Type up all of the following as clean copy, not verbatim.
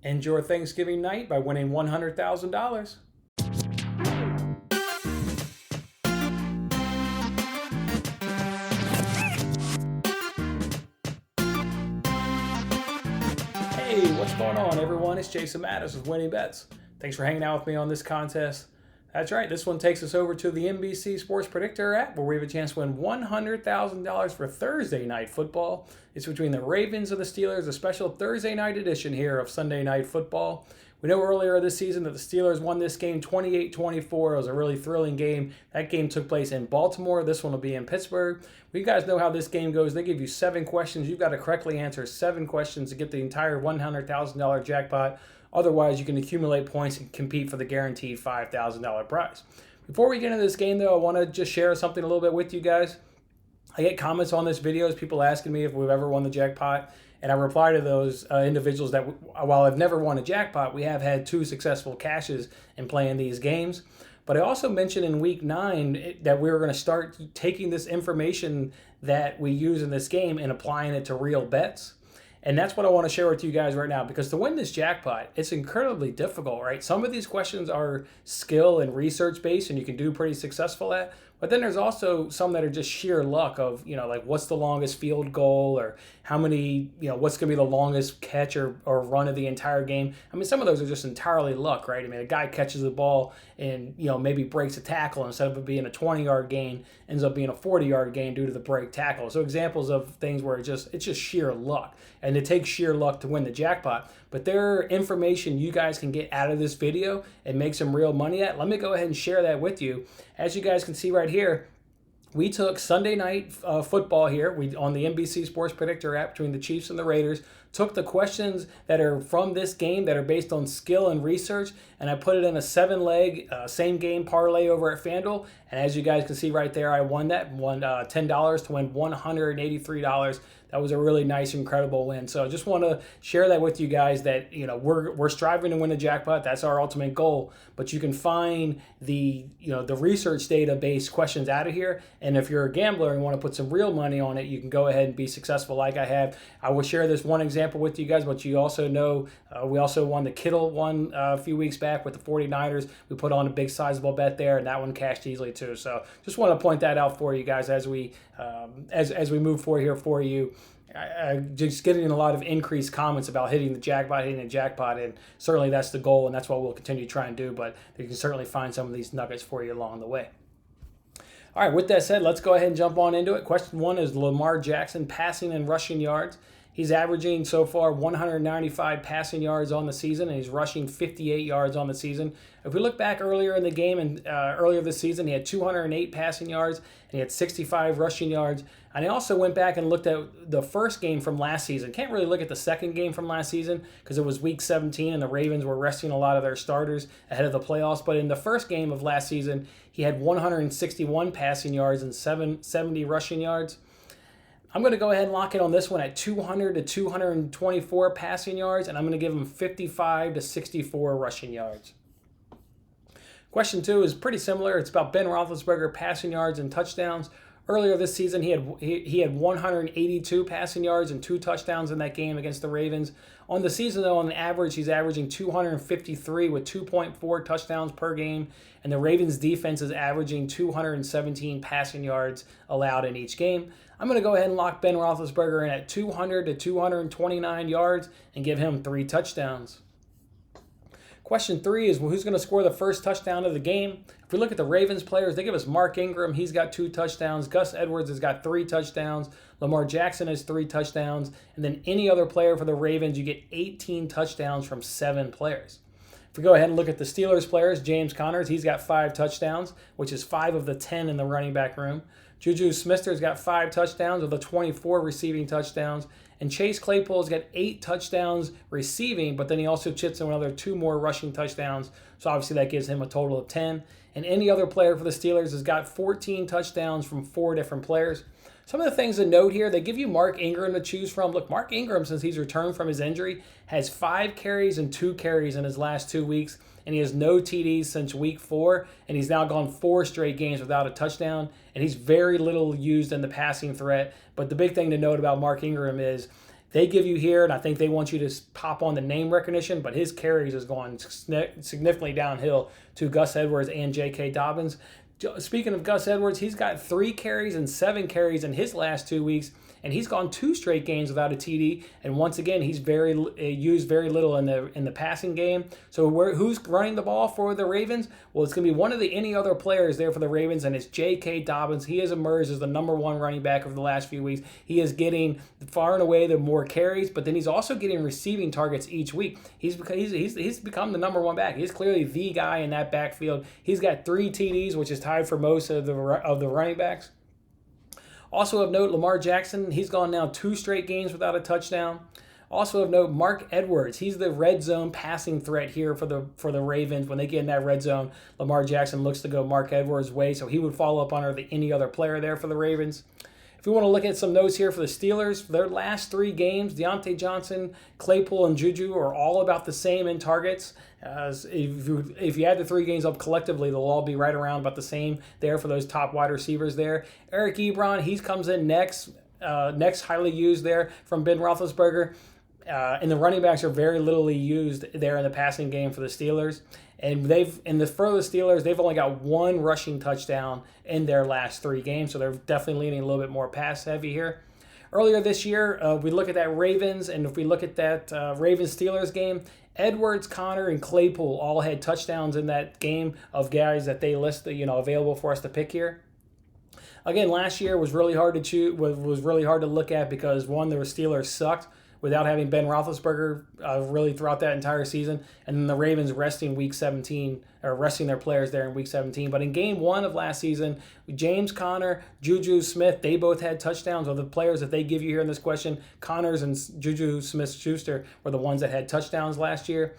End your Thanksgiving night by winning $100,000. Hey, what's going on, everyone? It's Jason Mattis with Winning Bets. Thanks for hanging out with me on this contest. That's right, this one takes us over to the NBC Sports Predictor app, where we have a chance to win $100,000 for Thursday night football. It's between the Ravens and the Steelers, a special Thursday night edition here of Sunday Night Football. We know earlier this season that the Steelers won this game 28-24. It was a really thrilling game. That game took place in Baltimore. This one will be in Pittsburgh. You guys know how this game goes. They give you 7 questions. You've got to correctly answer 7 questions to get the entire $100,000 jackpot. Otherwise, you can accumulate points and compete for the guaranteed $5,000 prize. Before we get into this game, though, I want to just share something a little bit with you guys. I get comments on this videos, people asking me if we've ever won the jackpot, and I reply to those individuals that while I've never won a jackpot, we have had 2 successful cashes in playing these games. But I also mentioned in week 9 that we were going to start taking this information that we use in this game and applying it to real bets. And that's what I want to share with you guys right now, because to win this jackpot, it's incredibly difficult, right? Some of these questions are skill and research based and you can do pretty successful at. But then there's also some that are just sheer luck of, like what's the longest field goal, or how many, what's going to be the longest catch or run of the entire game. I mean, some of those are just entirely luck, right? I mean, a guy catches the ball and, maybe breaks a tackle, instead of it being a 20-yard gain, ends up being a 40-yard gain due to the break tackle. So examples of things where it's just sheer luck. And it takes sheer luck to win the jackpot. But there are information you guys can get out of this video and make some real money at. Let me go ahead and share that with you. As you guys can see right here, we took Sunday night football here. We on the NBC Sports Predictor app between the Chiefs and the Raiders, took the questions that are from this game that are based on skill and research, and I put it in a 7-leg same game parlay over at FanDuel. And as you guys can see right there, I won that, won $10 to win $183. That was a really nice, incredible win. So I just want to share that with you guys that, we're striving to win the jackpot. That's our ultimate goal. But you can find the research data-based questions out of here. And if you're a gambler and want to put some real money on it, you can go ahead and be successful like I have. I will share this one example with you guys, but you also know we also won the Kittle one a few weeks back with the 49ers. We put on a big sizable bet there, and that one cashed easily too. So just want to point that out for you guys as we move forward here for you. Just getting a lot of increased comments about hitting the jackpot, and certainly that's the goal, and that's what we'll continue to try and do, but you can certainly find some of these nuggets for you along the way. All right, with that said, let's go ahead and jump on into it. Question 1 is Lamar Jackson passing and rushing yards. He's averaging so far 195 passing yards on the season, and he's rushing 58 yards on the season. If we look back earlier in the game and earlier this season, he had 208 passing yards and he had 65 rushing yards. And I also went back and looked at the first game from last season. Can't really look at the second game from last season because it was week 17 and the Ravens were resting a lot of their starters ahead of the playoffs. But in the first game of last season, he had 161 passing yards and 70 rushing yards. I'm going to go ahead and lock in on this one at 200 to 224 passing yards, and I'm going to give him 55 to 64 rushing yards. Question 2 is pretty similar. It's about Ben Roethlisberger passing yards and touchdowns. Earlier this season, he had 182 passing yards and 2 touchdowns in that game against the Ravens. On the season, though, on average, he's averaging 253 with 2.4 touchdowns per game, and the Ravens' defense is averaging 217 passing yards allowed in each game. I'm going to go ahead and lock Ben Roethlisberger in at 200 to 229 yards and give him 3 touchdowns. Question 3 is, who's going to score the first touchdown of the game? If we look at the Ravens players, they give us Mark Ingram. He's got 2 touchdowns. Gus Edwards has got 3 touchdowns. Lamar Jackson has 3 touchdowns. And then any other player for the Ravens, you get 18 touchdowns from 7 players. If we go ahead and look at the Steelers players, James Connors, he's got 5 touchdowns, which is 5 of the 10 in the running back room. Juju Smith-Schuster's got 5 touchdowns of the 24 receiving touchdowns. And Chase Claypool's got 8 touchdowns receiving, but then he also chips in another 2 more rushing touchdowns. So obviously that gives him a total of 10. And any other player for the Steelers has got 14 touchdowns from 4 different players. Some of the things to note here, they give you Mark Ingram to choose from. Look, Mark Ingram, since he's returned from his injury, has 5 carries and 2 carries in his last 2 weeks. And he has no TDs since week 4, and he's now gone 4 straight games without a touchdown, and he's very little used in the passing threat. But the big thing to note about Mark Ingram is they give you here, and I think they want you to pop on the name recognition, but his carries has gone significantly downhill to Gus Edwards and J.K. Dobbins. Speaking of Gus Edwards, he's got 3 carries and 7 carries in his last 2 weeks, and he's gone 2 straight games without a TD. And once again, he's used very little in the passing game. So who's running the ball for the Ravens? Well, it's going to be one of any other players there for the Ravens, and it's J.K. Dobbins. He has emerged as the number 1 running back over the last few weeks. He is getting far and away the more carries, but then he's also getting receiving targets each week. He's become the number 1 back. He's clearly the guy in that backfield. He's got 3 TDs, which is tied for most of the running backs. Also of note, Lamar Jackson, he's gone now 2 straight games without a touchdown. Also of note, Mark Edwards, he's the red zone passing threat here for the Ravens. When they get in that red zone, Lamar Jackson looks to go Mark Edwards' way, so he would follow up under any other player there for the Ravens. If we want to look at some notes here for the Steelers, their last 3 games, Deontay Johnson, Claypool, and Juju are all about the same in targets. If you add the 3 games up collectively, they'll all be right around about the same there for those top wide receivers there. Eric Ebron, he comes in next highly used there from Ben Roethlisberger. And the running backs are very little used there in the passing game for the Steelers. And for the Steelers, they've only got 1 rushing touchdown in their last 3 games, so they're definitely leaning a little bit more pass heavy here. Earlier this year, we look at that Ravens, and if we look at that Ravens-Steelers game, Edwards, Connor, and Claypool all had touchdowns in that game of guys that they listed, available for us to pick here. Again, last year was really hard to choose, was really hard to look at because, one, the Steelers sucked without having Ben Roethlisberger really throughout that entire season, and then the Ravens resting their players there in Week 17. But in Game 1 of last season, James Conner, Juju Smith, they both had touchdowns. Or the players that they give you here in this question, Connors and Juju Smith-Schuster were the ones that had touchdowns last year.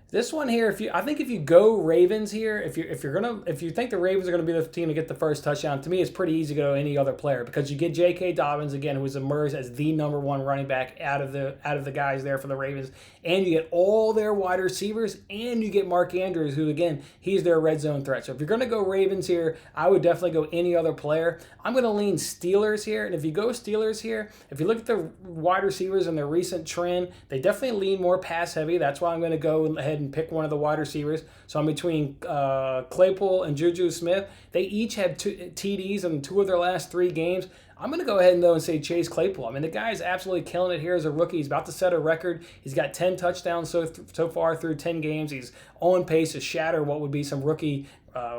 This one here, I think if you go Ravens here, if you think the Ravens are going to be the team to get the first touchdown, to me it's pretty easy to go any other player because you get J.K. Dobbins again, who has emerged as the number 1 running back out of the guys there for the Ravens, and you get all their wide receivers, and you get Mark Andrews, who again he's their red zone threat. So if you're going to go Ravens here, I would definitely go any other player. I'm going to lean Steelers here, and if you go Steelers here, if you look at the wide receivers and their recent trend, they definitely lean more pass heavy. That's why I'm going to go ahead and pick one of the wide receivers. So I'm between Claypool and Juju Smith. They each have 2 TDs in 2 of their last 3 games. I'm going to go ahead and say Chase Claypool. I mean, the guy is absolutely killing it here as a rookie. He's about to set a record. He's got 10 touchdowns so far through 10 games. He's on pace to shatter what would be some rookie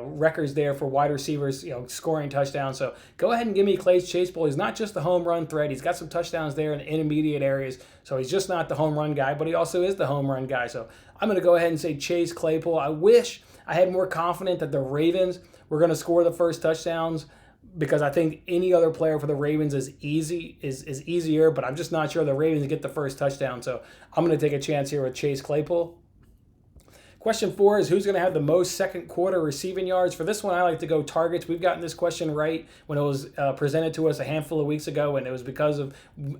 records there for wide receivers, scoring touchdowns. So go ahead and give me Chase Claypool. He's not just the home run threat. He's got some touchdowns there in the intermediate areas. So he's just not the home run guy, but he also is the home run guy. So I'm going to go ahead and say Chase Claypool. I wish I had more confidence that the Ravens were going to score the first touchdowns, because I think any other player for the Ravens is easier, but I'm just not sure the Ravens get the first touchdown. So I'm going to take a chance here with Chase Claypool. Question 4 is who's going to have the most second quarter receiving yards? For this one, I like to go targets. We've gotten this question right when it was presented to us a handful of weeks ago, and it was because of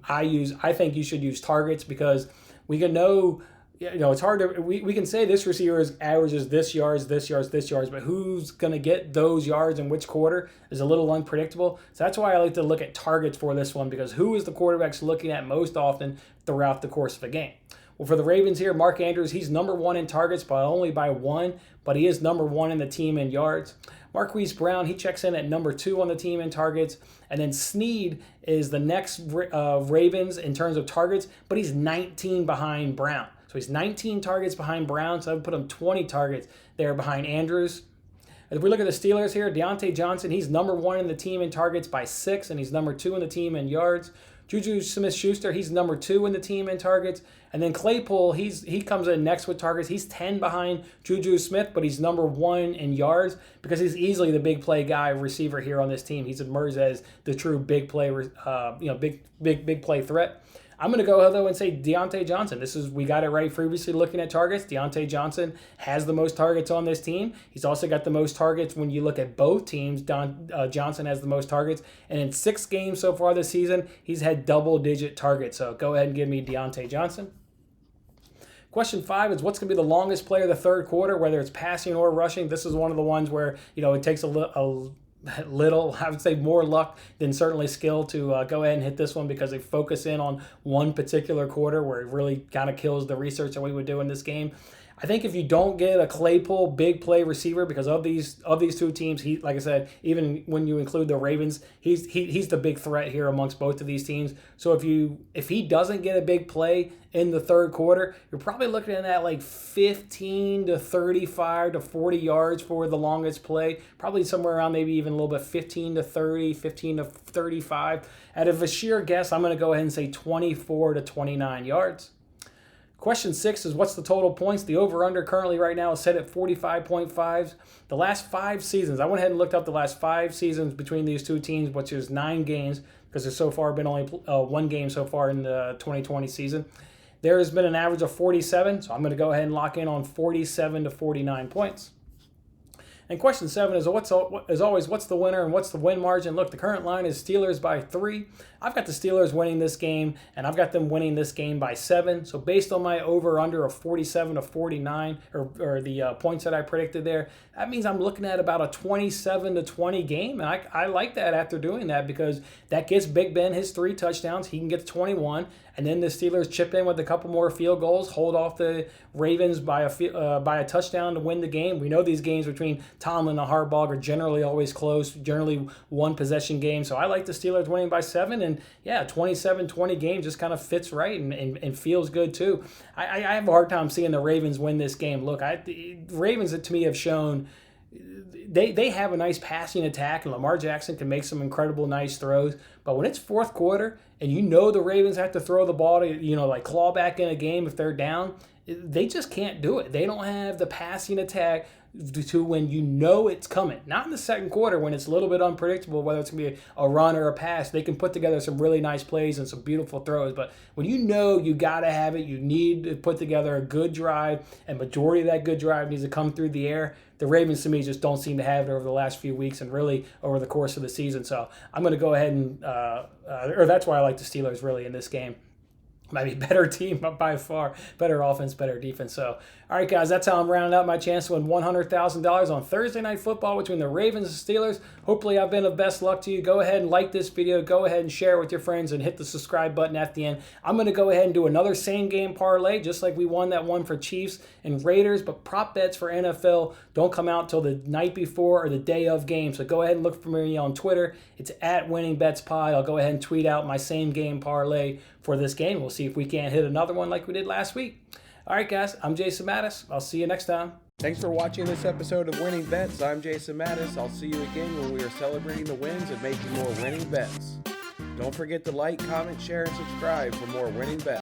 I think you should use targets because we can know. It's hard to we can say this receiver averages this yards, but who's going to get those yards in which quarter is a little unpredictable. So that's why I like to look at targets for this one, because who is the quarterbacks looking at most often throughout the course of the game? Well, for the Ravens here, Mark Andrews, he's number 1 in targets, but only by 1, but he is number 1 in the team in yards. Marquise Brown, he checks in at number 2 on the team in targets. And then Snead is the next Ravens in terms of targets, but he's 19 behind Brown. So he's 19 targets behind Brown, so I would put him 20 targets there behind Andrews. If we look at the Steelers here, Deontay Johnson, he's number 1 in the team in targets by 6, and he's number 2 in the team in yards. Juju Smith-Schuster, he's number 2 in the team in targets. And then Claypool, he comes in next with targets. He's 10 behind Juju Smith, but he's number 1 in yards because he's easily the big play guy receiver here on this team. He's emerged as the true big play, big play threat. I'm going to go, though, and say Deontay Johnson. We got it right previously looking at targets. Deontay Johnson has the most targets on this team. He's also got the most targets when you look at both teams. Johnson has the most targets. And in 6 games so far this season, he's had double-digit targets. So go ahead and give me Deontay Johnson. Question 5 is what's going to be the longest play of the third quarter, whether it's passing or rushing. This is one of the ones where, it takes a little, I would say more luck than certainly skill to go ahead and hit this one, because they focus in on one particular quarter where it really kind of kills the research that we would do in this game. I think if you don't get a Claypool big play receiver, because of these two teams, he, like I said, even when you include the Ravens, he's the big threat here amongst both of these teams. So if he doesn't get a big play in the third quarter, you're probably looking at like 15 to 35 to 40 yards for the longest play, probably somewhere around maybe even a little bit 15 to 30, 15 to 35. Out of a sheer guess, I'm going to go ahead and say 24 to 29 yards. Question 6 is, what's the total points? The over-under currently right now is set at 45.5. The last 5 seasons, I went ahead and looked up the last 5 seasons between these two teams, which is 9 games, because there's so far been only 1 game so far in the 2020 season. There has been an average of 47, so I'm going to go ahead and lock in on 47 to 49 points. And question 7 is, as always, what's the winner and what's the win margin? Look, the current line is Steelers by 3. I've got the Steelers winning this game, and I've got them winning this game by 7. So based on my over-under of 47 to 49, or the points that I predicted there, that means I'm looking at about a 27 to 20 game. And I like that after doing that, because that gets Big Ben his 3 touchdowns. He can get to 21. And then the Steelers chip in with a couple more field goals, hold off the Ravens by a touchdown to win the game. We know these games between Tomlin and Harbaugh are generally always close, generally one possession games. So I like the Steelers winning by 7. And yeah, 27-20 game just kind of fits right and feels good too. I have a hard time seeing the Ravens win this game. Look, the Ravens to me have shown they have a nice passing attack, and Lamar Jackson can make some incredible nice throws. But when it's fourth quarter and the Ravens have to throw the ball to, like claw back in a game if they're down, they just can't do it. They don't have the passing attack to when it's coming. Not in the second quarter when it's a little bit unpredictable whether it's going to be a run or a pass. They can put together some really nice plays and some beautiful throws. But when you got to have it, you need to put together a good drive, and majority of that good drive needs to come through the air. The Ravens, to me, just don't seem to have it over the last few weeks and really over the course of the season. So I'm going to go ahead and, that's why I like the Steelers really in this game. Might be better team by far, better offense, better defense. So, all right, guys, that's how I'm rounding out my chance to win $100,000 on Thursday Night Football between the Ravens and Steelers. Hopefully, I've been of best luck to you. Go ahead and like this video. Go ahead and share it with your friends and hit the subscribe button at the end. I'm going to go ahead and do another same-game parlay, just like we won that one for Chiefs and Raiders. But prop bets for NFL don't come out till the night before or the day of game. So go ahead and look for me on Twitter. It's at WinningBetsPod. I'll go ahead and tweet out my same-game parlay for this game. We'll see if we can't hit another one like we did last week. All right, guys, I'm Jason Mattis. I'll see you next time. Thanks for watching this episode of Winning Bets. I'm Jason Mattis. I'll see you again when we are celebrating the wins and making more winning bets. Don't forget to like, comment, share, and subscribe for more winning bets.